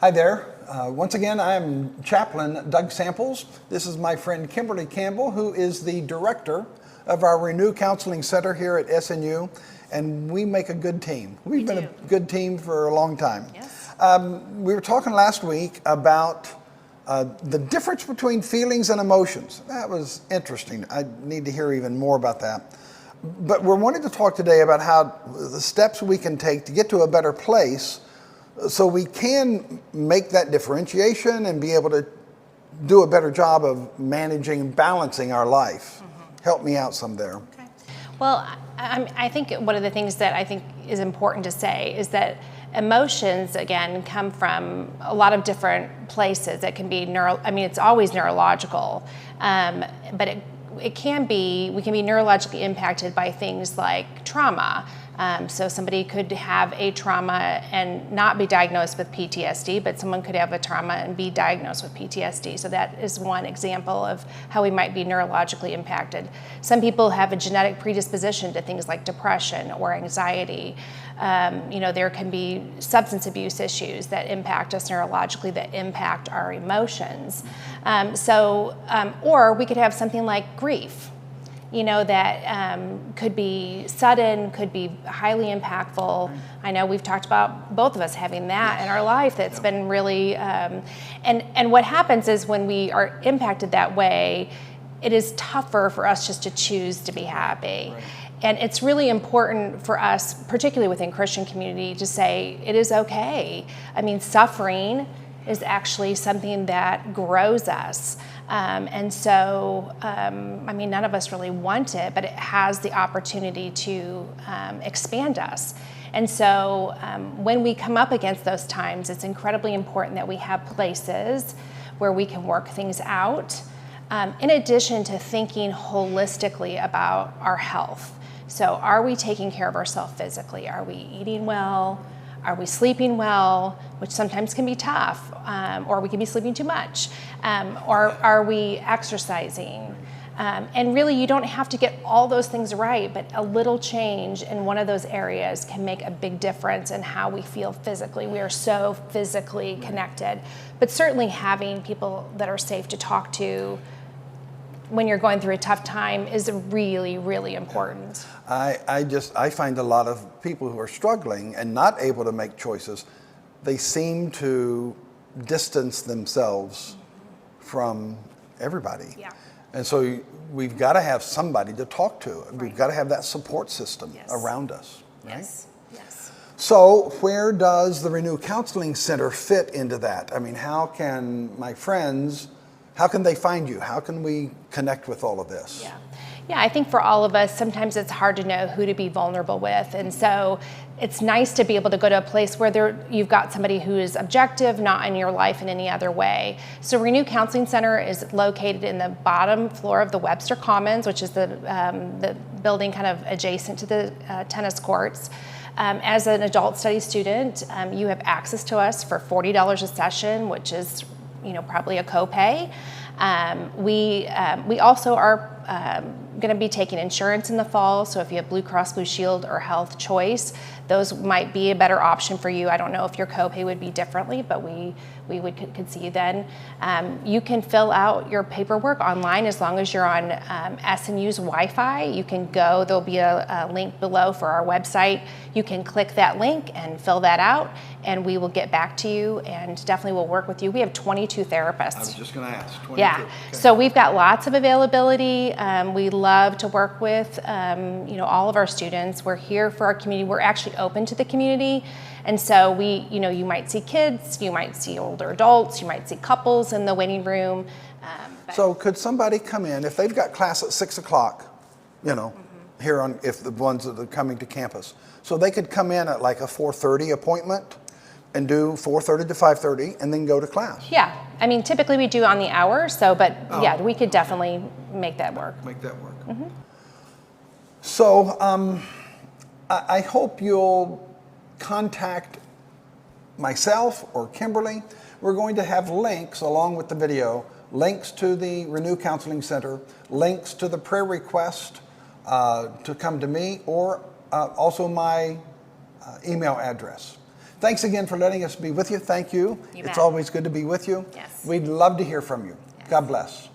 Hi there. Once again, I am Chaplain Doug Samples. This is my friend Kimberly Campbell, who is the director of our Renew Counseling Center here at SNU, and we make a good team. We've been a good team for a long time. Yes. We were talking last week about the difference between feelings and emotions. That was interesting. I need to hear even more about that. But we're wanting to talk today about how the steps we can take to get to a better place so we can make that differentiation and be able to do a better job of managing and balancing our life. Help me out some there. Okay. Well, I think one of the things that I think is important to say is that emotions, again, come from a lot of different places. It can be it's always neurological, but we can be neurologically impacted by things like trauma. So somebody could have a trauma and not be diagnosed with PTSD, but someone could have a trauma and be diagnosed with PTSD. So that is one example of how we might be neurologically impacted. Some people have a genetic predisposition to things like depression or anxiety. There can be substance abuse issues that impact us neurologically, that impact our emotions. Or we could have something like grief. That could be sudden, could be highly impactful. I know we've talked about both of us having that in our life that's been really, and what happens is when we are impacted that way, it is tougher for us just to choose to be happy. Right. And it's really important for us, particularly within Christian community, to say it is okay. Suffering is actually something that grows us. None of us really want it, but it has the opportunity to expand us. And so when we come up against those times, it's incredibly important that we have places where we can work things out, in addition to thinking holistically about our health. So are we taking care of ourselves physically? Are we eating well? Are we sleeping well, which sometimes can be tough, or we can be sleeping too much? Or are we exercising? And really, you don't have to get all those things right, but a little change in one of those areas can make a big difference in how we feel physically. We are so physically connected, but certainly having people that are safe to talk to when you're going through a tough time is really, really important. I find a lot of people who are struggling and not able to make choices, they seem to distance themselves from everybody. Yeah. And so we've got to have somebody to talk to. Right. We've got to have that support system around us, right? Yes. Yes. So where does the Renew Counseling Center fit into that? How can my friends, how can they find you? How can we connect with all of this? Yeah, I think for all of us, sometimes it's hard to know who to be vulnerable with. And so it's nice to be able to go to a place where you've got somebody who is objective, not in your life in any other way. So Renew Counseling Center is located in the bottom floor of the Webster Commons, which is the building kind of adjacent to the tennis courts. As an adult study student, you have access to us for $40 a session, which is probably a copay. We also are going to be taking insurance in the fall, so if you have Blue Cross Blue Shield or Health Choice, those might be a better option for you. I don't know if your copay would be differently, but we could see you then. You can fill out your paperwork online as long as you're on SNU's Wi-Fi. You can go, there'll be a link below for our website. You can click that link and fill that out, and we will get back to you and definitely will work with you. We have 22 therapists. I was just going to ask. 22. Yeah, okay. So we've got lots of availability. We love to work with all of our students. We're here for our community. We're actually open to the community. And so you might see kids, you might see older adults, you might see couples in the waiting room. So could somebody come in, if they've got class at 6 o'clock, here if the ones that are coming to campus, so they could come in at like a 4:30 appointment and do 4:30 to 5:30 and then go to class? Yeah, typically we do on the hour, we could definitely make that work. Mm-hmm. So I hope you'll contact myself or Kimberly. We're going to have links along with the video, links to the Renew Counseling Center, links to the prayer request to come to me, or also my email address. Thanks again for letting us be with you. Thank you. You It's bet. always good to be with you. Yes. We'd love to hear from you. Yes. God bless.